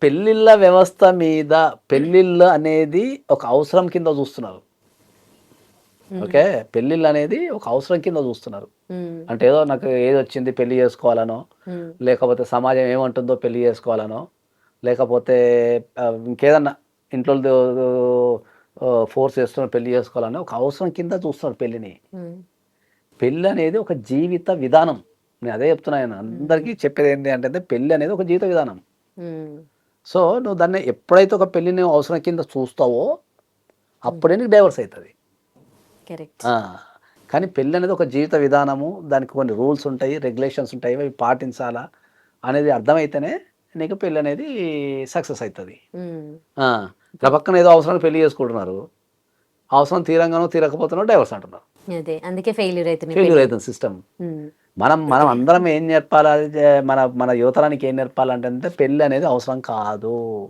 పెళ్ళిళ్ళ వ్యవస్థ మీద పెళ్ళిళ్ళు అనేది ఒక అవసరం కింద చూస్తున్నారు. ఓకే. పెళ్ళిళ్ళు అనేది ఒక అవసరం కింద చూస్తున్నారు. హ్మ్. అంటే ఏదో నాకు ఏజొచ్చింది పెళ్లి చేసుకోవాలనో, హ్మ్. లేకపోతే సమాజం ఏమంటుందో పెళ్లి చేసుకోవాలనో, లేకపోతే ఇంకేదన్నా ఇంట్లోల్దో ఫోర్స్ చేస్తున్నారు పెళ్లి చేసుకోవాలని ఒక అవసరం కింద చూస్తున్నారు పెళ్ళిని. హ్మ్. పెళ్ళనేది ఒక జీవిత విధానం. నేను అదే చెప్తున్నాను. హ్మ్. అందరికీ చెప్పేదేంటి అంటే పెళ్లి అనేది ఒక జీవిత విధానం. హ్మ్. సో, నువ్వు దాన్ని ఎప్పుడైతే ఒక పెళ్ళిని అవసరం కింద చూస్తావో, హ్మ్. అప్పుడే నీకు డైవర్స్ అయితది. కరెక్ట్. ఆ! కానీ పెళ్ళనేది ఒక జీవిత విధానము. దానికి కొన్ని రూల్స్ ఉంటాయి, రెగ్యులేషన్స్ ఉంటాయి. అవి పాటించాలా అనేది అర్థమైతేనే నీకు పెళ్ళనేది సక్సెస్ అయితది. హ్మ్. ఆ! ఓకే. గబక్కన ఏదో అవసరానికి పెళ్లి చేసుకుంటున్నారు. అవసరం తీరంగానో, తీరకపోతేనో డైవర్స్ అంటున్నారు. అదే. అందుకే ఫెయిల్యూర్ అయితున్నాయి ఫెయిల్యూర్ పెళ్ళిళ్ళు. అయితుంది సిస్టమ్. హ్మ్. మనం మనం అందరం ఏం నేర్పాలి? మన మన యువతరానికి ఏం నేర్పాలంటే పెళ్లి అనేది అవసరం కాదు.